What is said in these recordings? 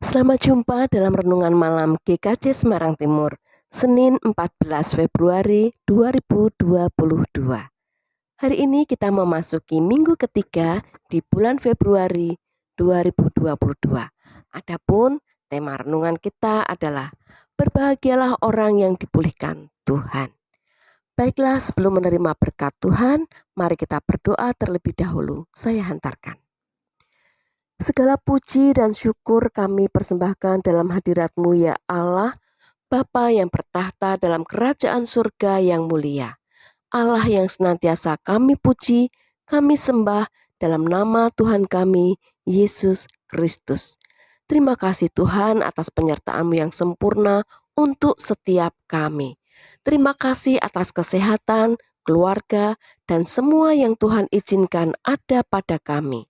Selamat jumpa dalam Renungan Malam GKJ Semarang Timur, Senin 14 Februari 2022. Hari ini kita memasuki minggu ketiga di bulan Februari 2022. Adapun tema renungan kita adalah berbahagialah orang yang dipulihkan Tuhan. Baiklah, sebelum menerima berkat Tuhan, mari kita berdoa terlebih dahulu. Saya hantarkan. Segala puji dan syukur kami persembahkan dalam hadirat-Mu ya Allah, Bapa yang bertahta dalam kerajaan surga yang mulia. Allah yang senantiasa kami puji, kami sembah dalam nama Tuhan kami, Yesus Kristus. Terima kasih Tuhan atas penyertaan-Mu yang sempurna untuk setiap kami. Terima kasih atas kesehatan, keluarga, dan semua yang Tuhan izinkan ada pada kami.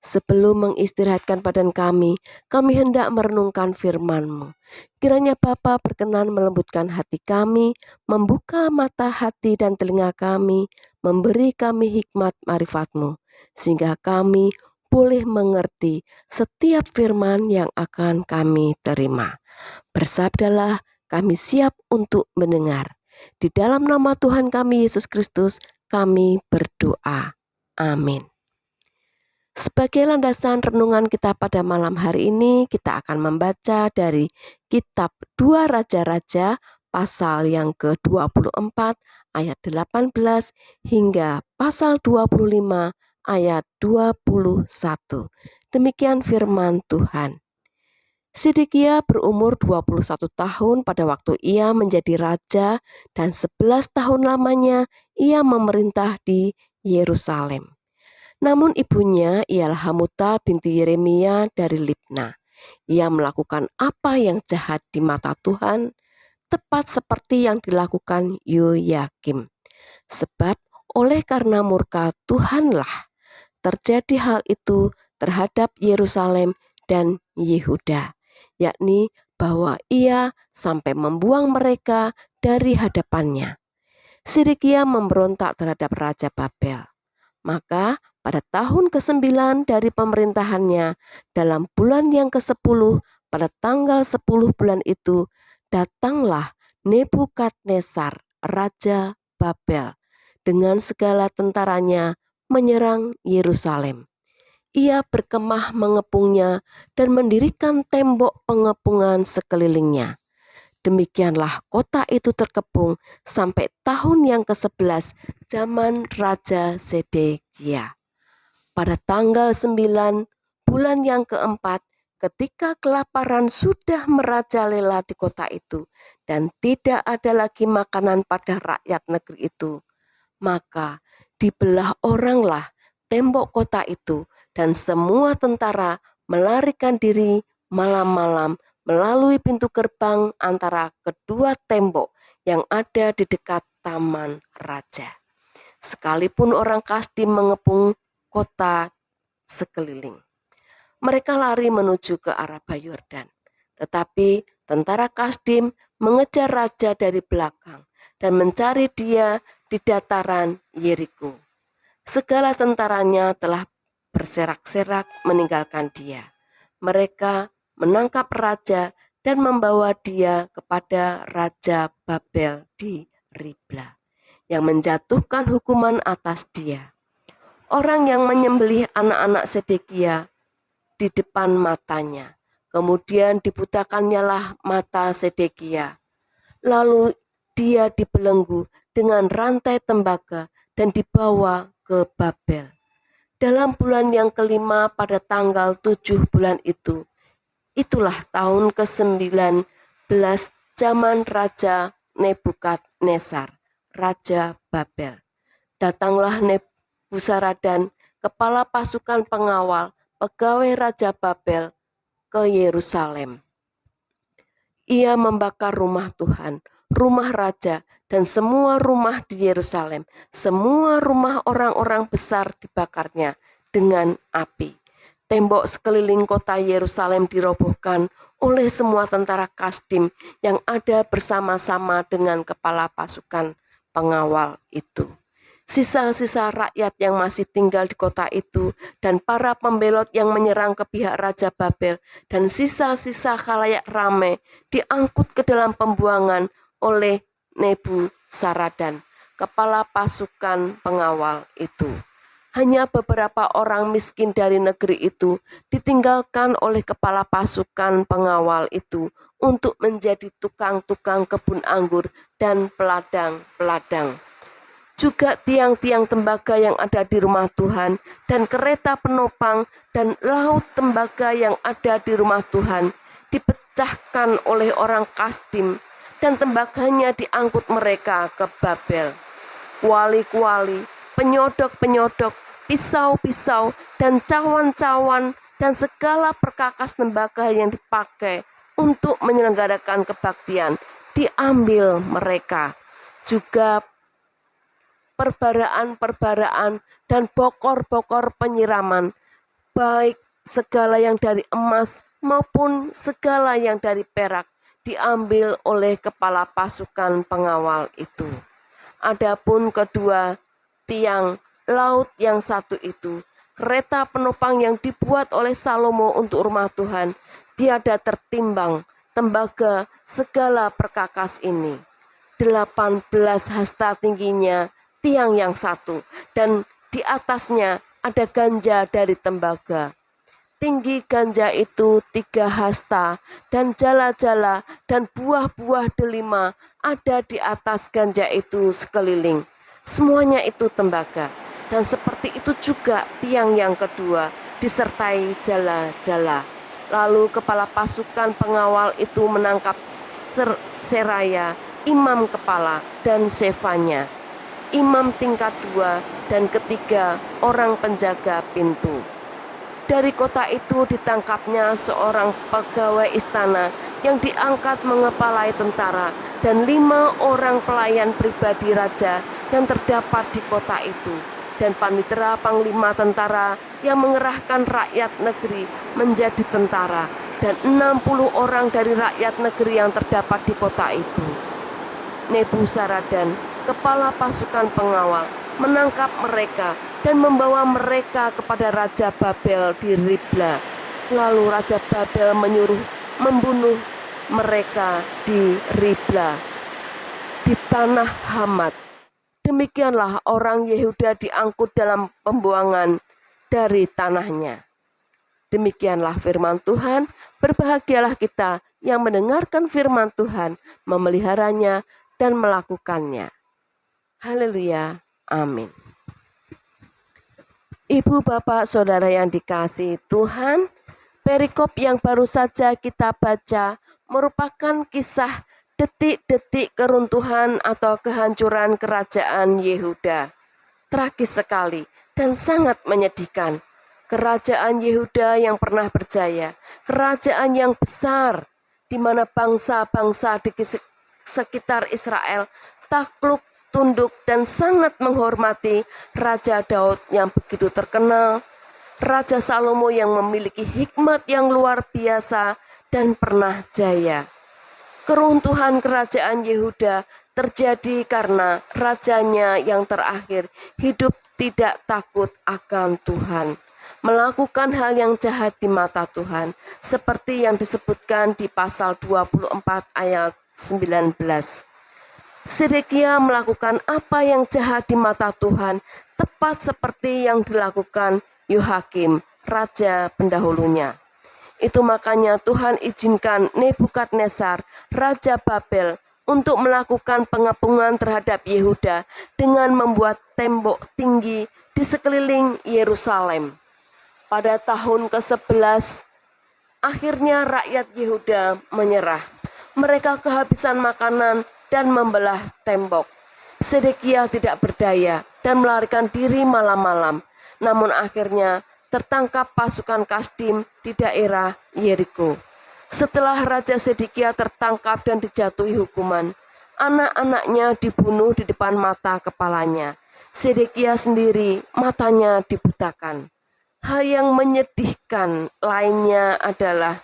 Sebelum mengistirahatkan badan kami hendak merenungkan firman-Mu. Kiranya Bapa berkenan melembutkan hati kami, membuka mata hati dan telinga kami, memberi kami hikmat marifat-Mu, sehingga kami boleh mengerti setiap firman yang akan kami terima. Bersabdalah, kami siap untuk mendengar. Di dalam nama Tuhan kami Yesus Kristus, kami berdoa. Amin. Sebagai landasan renungan kita pada malam hari ini, kita akan membaca dari kitab 2 Raja-Raja pasal yang ke-24 ayat 18 hingga pasal 25 ayat 21. Demikian firman Tuhan. Sedekia berumur 21 tahun pada waktu ia menjadi raja, dan 11 tahun lamanya ia memerintah di Yerusalem. Namun ibunya ialah Hamuta binti Yeremia dari Libna. Ia melakukan apa yang jahat di mata Tuhan, tepat seperti yang dilakukan Yoyakim. Sebab oleh karena murka Tuhanlah terjadi hal itu terhadap Yerusalem dan Yehuda, yakni bahwa ia sampai membuang mereka dari hadapannya. Sedekia memberontak terhadap Raja Babel. Maka pada tahun ke-9 dari pemerintahannya, dalam bulan yang ke-10, pada tanggal 10 bulan itu, datanglah Nebukadnezar, Raja Babel, dengan segala tentaranya menyerang Yerusalem. Ia berkemah mengepungnya dan mendirikan tembok pengepungan sekelilingnya. Demikianlah kota itu terkepung sampai tahun yang ke-11 zaman Raja Sedekia. Pada tanggal 9 bulan yang keempat, ketika kelaparan sudah merajalela di kota itu dan tidak ada lagi makanan pada rakyat negeri itu, maka dibelah oranglah tembok kota itu, dan semua tentara melarikan diri malam-malam melalui pintu gerbang antara kedua tembok yang ada di dekat taman raja. Sekalipun orang Kasdim mengepung kota sekeliling, mereka lari menuju ke arah Yordan. Tetapi tentara Kasdim mengejar raja dari belakang dan mencari dia di dataran Yeriko. Segala tentaranya telah berserak-serak meninggalkan dia. Mereka menangkap raja dan membawa dia kepada Raja Babel di Ribla, yang menjatuhkan hukuman atas dia. Orang yang menyembelih anak-anak Sedekia di depan matanya. Kemudian dibutakannya lah mata Sedekia. Lalu dia dibelenggu dengan rantai tembaga dan dibawa ke Babel. Dalam bulan yang kelima pada tanggal 7 bulan itu, itulah tahun ke-19 zaman Raja Nebukadnezar, Raja Babel. Datanglah Nebuzaradan, kepala pasukan pengawal, pegawai Raja Babel, ke Yerusalem. Ia membakar rumah Tuhan, rumah raja, dan semua rumah di Yerusalem. Semua rumah orang-orang besar dibakarnya dengan api. Tembok sekeliling kota Yerusalem dirobohkan oleh semua tentara Kasdim yang ada bersama-sama dengan kepala pasukan pengawal itu. Sisa-sisa rakyat yang masih tinggal di kota itu dan para pembelot yang menyerang ke pihak Raja Babel dan sisa-sisa khalayak ramai diangkut ke dalam pembuangan oleh Nebuzaradan, kepala pasukan pengawal itu. Hanya beberapa orang miskin dari negeri itu ditinggalkan oleh kepala pasukan pengawal itu untuk menjadi tukang-tukang kebun anggur dan peladang-peladang. Juga tiang-tiang tembaga yang ada di rumah Tuhan dan kereta penopang dan laut tembaga yang ada di rumah Tuhan dipecahkan oleh orang Kasdim dan tembaganya diangkut mereka ke Babel. Kuali-kuali, penyodok-penyodok, pisau-pisau, dan cawan-cawan, dan segala perkakas tembaga yang dipakai untuk menyelenggarakan kebaktian diambil mereka. Juga perbaraan-perbaraan dan bokor-bokor penyiraman, baik segala yang dari emas maupun segala yang dari perak, diambil oleh kepala pasukan pengawal itu. Adapun kedua tiang laut yang satu itu, kereta penopang yang dibuat oleh Salomo untuk rumah Tuhan, tiada tertimbang tembaga segala perkakas ini. 18 hasta tingginya tiang yang satu, dan di atasnya ada ganja dari tembaga. Tinggi ganja itu 3 hasta, dan jala-jala dan buah-buah delima ada di atas ganja itu sekeliling. Semuanya itu tembaga, dan seperti itu juga tiang yang kedua disertai jala-jala. Lalu kepala pasukan pengawal itu menangkap Seraya, imam kepala, dan Sefanya, imam tingkat 2 dan ketiga orang penjaga pintu. Dari kota itu ditangkapnya seorang pegawai istana yang diangkat mengepalai tentara dan 5 orang pelayan pribadi raja yang terdapat di kota itu, dan panitera panglima tentara yang mengerahkan rakyat negeri menjadi tentara, dan 60 orang dari rakyat negeri yang terdapat di kota itu. Nebuzaradan, kepala pasukan pengawal, menangkap mereka dan membawa mereka kepada Raja Babel di Ribla. Lalu Raja Babel menyuruh membunuh mereka di Ribla, di tanah Hamat. Demikianlah orang Yehuda diangkut dalam pembuangan dari tanahnya. Demikianlah firman Tuhan. Berbahagialah kita yang mendengarkan firman Tuhan, memeliharanya, dan melakukannya. Haleluya. Amin. Ibu, bapak, saudara yang dikasihi Tuhan, perikop yang baru saja kita baca merupakan kisah detik-detik keruntuhan atau kehancuran kerajaan Yehuda. Tragis sekali dan sangat menyedihkan. Kerajaan Yehuda yang pernah berjaya, kerajaan yang besar, di mana bangsa-bangsa di sekitar Israel takluk, tunduk, dan sangat menghormati Raja Daud yang begitu terkenal, Raja Salomo yang memiliki hikmat yang luar biasa dan pernah jaya. Keruntuhan kerajaan Yehuda terjadi karena rajanya yang terakhir hidup tidak takut akan Tuhan, melakukan hal yang jahat di mata Tuhan, seperti yang disebutkan di pasal 24 ayat 19. Sedekia melakukan apa yang jahat di mata Tuhan, tepat seperti yang dilakukan Yohakim, raja pendahulunya. Itu makanya Tuhan izinkan Nebukadnezar, Raja Babel, untuk melakukan pengepungan terhadap Yehuda dengan membuat tembok tinggi di sekeliling Yerusalem. Pada tahun ke-11, akhirnya rakyat Yehuda menyerah. Mereka kehabisan makanan dan membelah tembok. Sedekia tidak berdaya dan melarikan diri malam-malam. Namun akhirnya tertangkap pasukan Kasdim di daerah Yeriko. Setelah Raja Sedekia tertangkap dan dijatuhi hukuman, anak-anaknya dibunuh di depan mata kepalanya. Sedekia sendiri matanya dibutakan. Hal yang menyedihkan lainnya adalah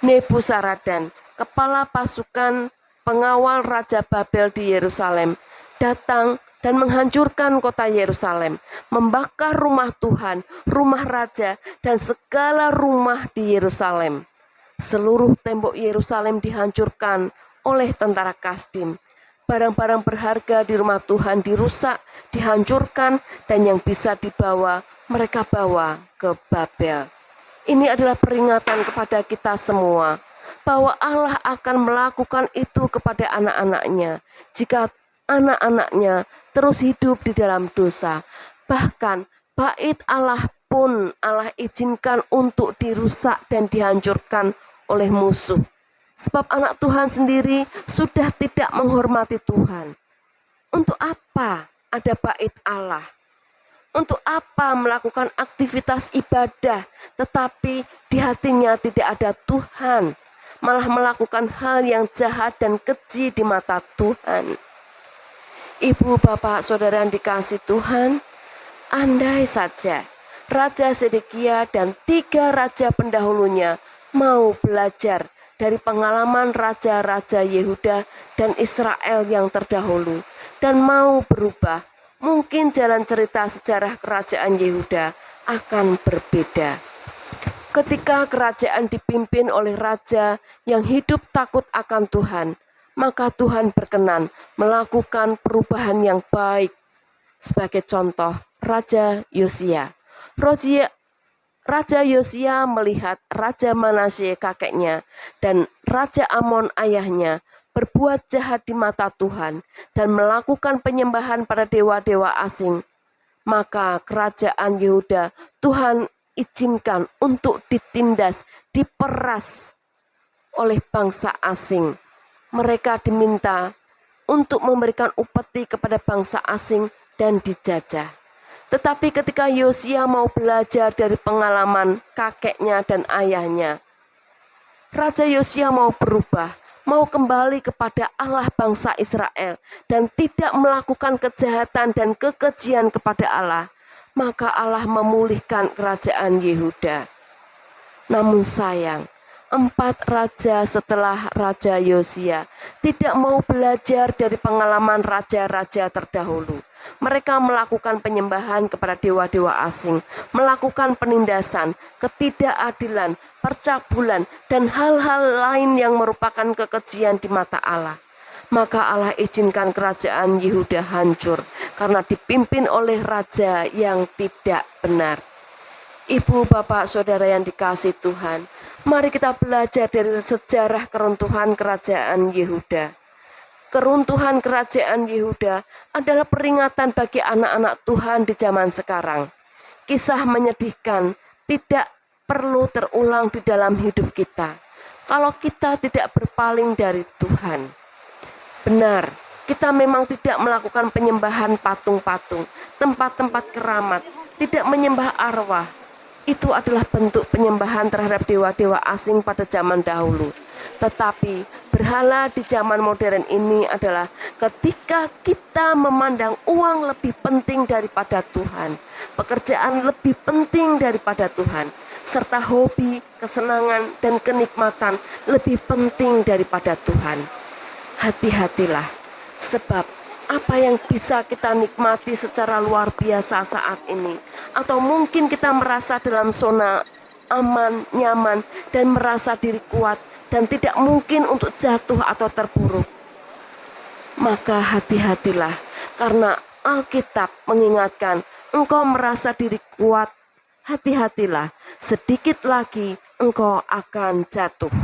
Nebuzaradan, kepala pasukan pengawal Raja Babel di Yerusalem, datang dan menghancurkan kota Yerusalem, membakar rumah Tuhan, rumah raja, dan segala rumah di Yerusalem. Seluruh tembok Yerusalem dihancurkan oleh tentara Kasdim. Barang-barang berharga di rumah Tuhan dirusak, dihancurkan, dan yang bisa dibawa, mereka bawa ke Babel. Ini adalah peringatan kepada kita semua bahwa Allah akan melakukan itu kepada anak-anaknya jika anak-anaknya terus hidup di dalam dosa. Bahkan bait Allah pun Allah izinkan untuk dirusak dan dihancurkan oleh musuh. Sebab anak Tuhan sendiri sudah tidak menghormati Tuhan. Untuk apa ada bait Allah? Untuk apa melakukan aktivitas ibadah tetapi di hatinya tidak ada Tuhan, malah melakukan hal yang jahat dan keji di mata Tuhan? Ibu, bapak, saudara yang dikasihi Tuhan, andai saja Raja Sedekia dan 3 raja pendahulunya mau belajar dari pengalaman raja-raja Yehuda dan Israel yang terdahulu dan mau berubah, mungkin jalan cerita sejarah kerajaan Yehuda akan berbeda. Ketika kerajaan dipimpin oleh raja yang hidup takut akan Tuhan, maka Tuhan berkenan melakukan perubahan yang baik. Sebagai contoh, Raja Yosia. Raja Yosia melihat Raja Manasye kakeknya dan Raja Amon ayahnya berbuat jahat di mata Tuhan dan melakukan penyembahan pada dewa-dewa asing. Maka kerajaan Yehuda Tuhan izinkan untuk ditindas, diperas oleh bangsa asing. Mereka diminta untuk memberikan upeti kepada bangsa asing dan dijajah. Tetapi ketika Yosia mau belajar dari pengalaman kakeknya dan ayahnya, Raja Yosia mau berubah, mau kembali kepada Allah bangsa Israel dan tidak melakukan kejahatan dan kekejian kepada Allah, maka Allah memulihkan kerajaan Yehuda. Namun sayang, 4 raja setelah Raja Yosia tidak mau belajar dari pengalaman raja-raja terdahulu. Mereka melakukan penyembahan kepada dewa-dewa asing, melakukan penindasan, ketidakadilan, percabulan, dan hal-hal lain yang merupakan kekejian di mata Allah. Maka Allah izinkan kerajaan Yehuda hancur karena dipimpin oleh raja yang tidak benar. Ibu, bapak, saudara yang dikasihi Tuhan, mari kita belajar dari sejarah keruntuhan kerajaan Yehuda. Keruntuhan kerajaan Yehuda adalah peringatan bagi anak-anak Tuhan di zaman sekarang. Kisah menyedihkan tidak perlu terulang di dalam hidup kita kalau kita tidak berpaling dari Tuhan. Benar, kita memang tidak melakukan penyembahan patung-patung, tempat-tempat keramat, tidak menyembah arwah. Itu adalah bentuk penyembahan terhadap dewa-dewa asing pada zaman dahulu. Tetapi berhala di zaman modern ini adalah ketika kita memandang uang lebih penting daripada Tuhan, pekerjaan lebih penting daripada Tuhan, serta hobi, kesenangan, dan kenikmatan lebih penting daripada Tuhan. Hati-hatilah, sebab apa yang bisa kita nikmati secara luar biasa saat ini, atau mungkin kita merasa dalam zona aman, nyaman, dan merasa diri kuat dan tidak mungkin untuk jatuh atau terpuruk, maka hati-hatilah, karena Alkitab mengingatkan engkau merasa diri kuat, hati-hatilah, sedikit lagi engkau akan jatuh.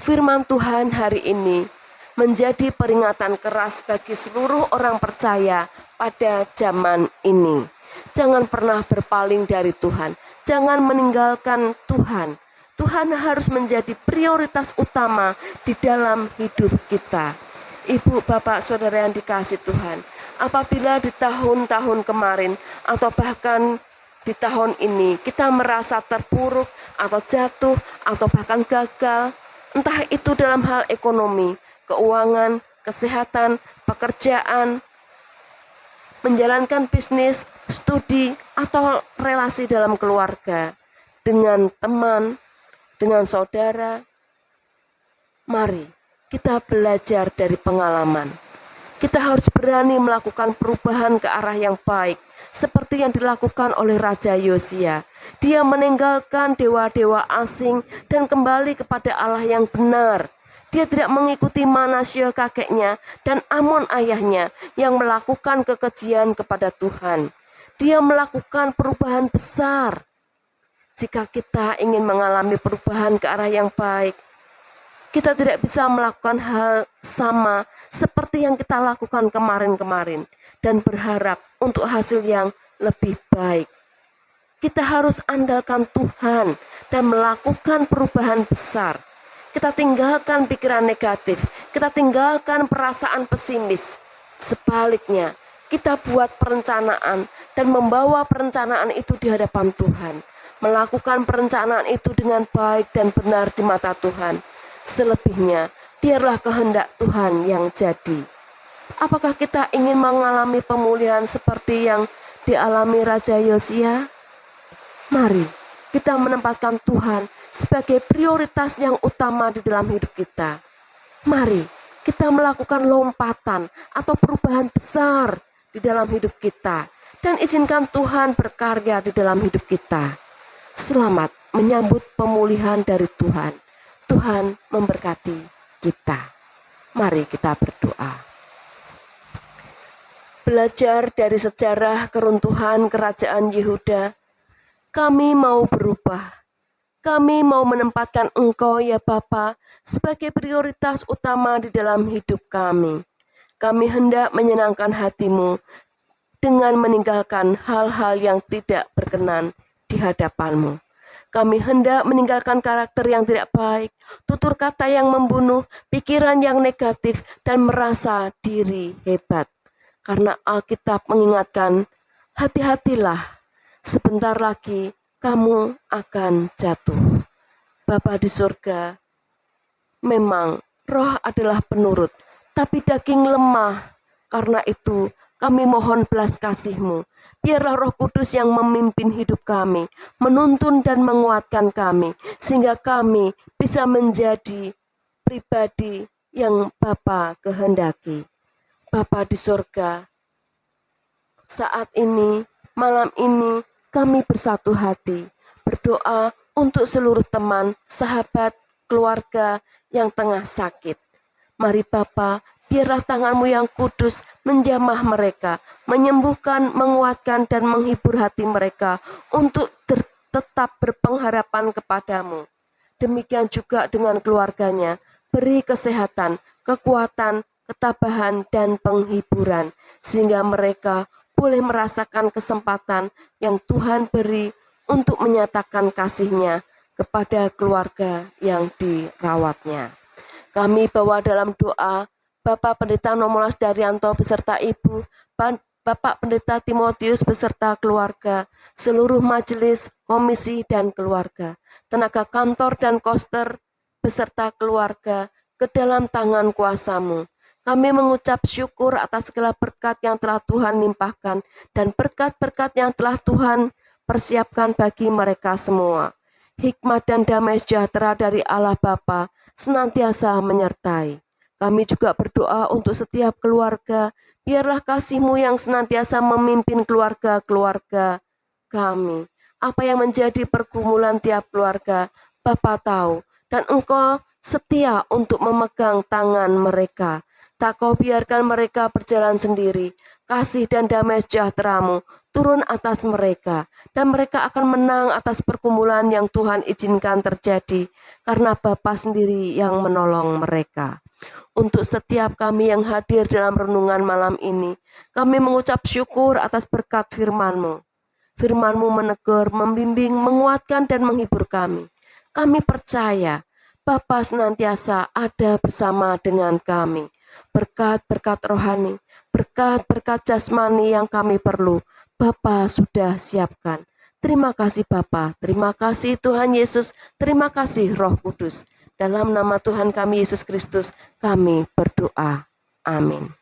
Firman Tuhan hari ini menjadi peringatan keras bagi seluruh orang percaya pada zaman ini. Jangan pernah berpaling dari Tuhan, jangan meninggalkan Tuhan. Tuhan harus menjadi prioritas utama di dalam hidup kita. Ibu, bapak, saudara yang dikasihi Tuhan, apabila di tahun-tahun kemarin atau bahkan di tahun ini kita merasa terpuruk atau jatuh atau bahkan gagal, entah itu dalam hal ekonomi, keuangan, kesehatan, pekerjaan, menjalankan bisnis, studi, atau relasi dalam keluarga, dengan teman, dengan saudara. Mari kita belajar dari pengalaman. Kita harus berani melakukan perubahan ke arah yang baik, seperti yang dilakukan oleh Raja Yosia. Dia meninggalkan dewa-dewa asing dan kembali kepada Allah yang benar. Dia tidak mengikuti Manasya kakeknya dan Amon ayahnya yang melakukan kekejian kepada Tuhan. Dia melakukan perubahan besar. Jika kita ingin mengalami perubahan ke arah yang baik, kita tidak bisa melakukan hal sama seperti yang kita lakukan kemarin-kemarin dan berharap untuk hasil yang lebih baik. Kita harus andalkan Tuhan dan melakukan perubahan besar. Kita tinggalkan pikiran negatif, kita tinggalkan perasaan pesimis. Sebaliknya, kita buat perencanaan dan membawa perencanaan itu di hadapan Tuhan. Melakukan perencanaan itu dengan baik dan benar di mata Tuhan. Selebihnya, biarlah kehendak Tuhan yang jadi. Apakah kita ingin mengalami pemulihan seperti yang dialami Raja Yosia? Mari kita menempatkan Tuhan sebagai prioritas yang utama di dalam hidup kita. Mari kita melakukan lompatan atau perubahan besar di dalam hidup kita dan izinkan Tuhan berkarya di dalam hidup kita. Selamat menyambut pemulihan dari Tuhan. Tuhan memberkati kita. Mari kita berdoa. Belajar dari sejarah keruntuhan kerajaan Yehuda, kami mau berubah. Kami mau menempatkan Engkau ya Bapa sebagai prioritas utama di dalam hidup kami. Kami hendak menyenangkan hati-Mu dengan meninggalkan hal-hal yang tidak berkenan di hadapan-Mu. Kami hendak meninggalkan karakter yang tidak baik, tutur kata yang membunuh, pikiran yang negatif, dan merasa diri hebat. Karena Alkitab mengingatkan, hati-hatilah, sebentar lagi kamu akan jatuh. Bapa di surga, memang roh adalah penurut, tapi daging lemah. Karena itu, kami mohon belas kasih-Mu. Biarlah Roh Kudus yang memimpin hidup kami, menuntun dan menguatkan kami, sehingga kami bisa menjadi pribadi yang Bapa kehendaki. Bapa di surga, saat ini, malam ini, kami bersatu hati, berdoa untuk seluruh teman, sahabat, keluarga yang tengah sakit. Mari Bapa, biarlah tangan-Mu yang kudus menjamah mereka, menyembuhkan, menguatkan, dan menghibur hati mereka untuk tetap berpengharapan kepadamu. Demikian juga dengan keluarganya, beri kesehatan, kekuatan, ketabahan, dan penghiburan, sehingga mereka boleh merasakan kesempatan yang Tuhan beri untuk menyatakan kasih-Nya kepada keluarga yang dirawatnya. Kami bawa dalam doa Bapak Pendeta Nomolas Daryanto beserta Ibu, Bapak Pendeta Timotius beserta keluarga, seluruh majelis, komisi, dan keluarga, tenaga kantor dan koster beserta keluarga ke dalam tangan kuasa-Mu. Kami mengucap syukur atas segala berkat yang telah Tuhan limpahkan dan berkat-berkat yang telah Tuhan persiapkan bagi mereka semua. Hikmat dan damai sejahtera dari Allah Bapa senantiasa menyertai. Kami juga berdoa untuk setiap keluarga, biarlah kasih-Mu yang senantiasa memimpin keluarga-keluarga kami. Apa yang menjadi pergumulan tiap keluarga, Bapa tahu, dan Engkau setia untuk memegang tangan mereka. Tak Kau biarkan mereka berjalan sendiri. Kasih dan damai sejahtera-Mu turun atas mereka, dan mereka akan menang atas pergumulan yang Tuhan izinkan terjadi, karena Bapa sendiri yang menolong mereka. Untuk setiap kami yang hadir dalam renungan malam ini, kami mengucap syukur atas berkat firman-Mu. Firman-Mu menegur, membimbing, menguatkan, dan menghibur kami. Kami percaya Bapa senantiasa ada bersama dengan kami. Berkat-berkat rohani, berkat-berkat jasmani yang kami perlu, Bapa sudah siapkan. Terima kasih Bapa, terima kasih Tuhan Yesus, terima kasih Roh Kudus. Dalam nama Tuhan kami Yesus Kristus, kami berdoa. Amin.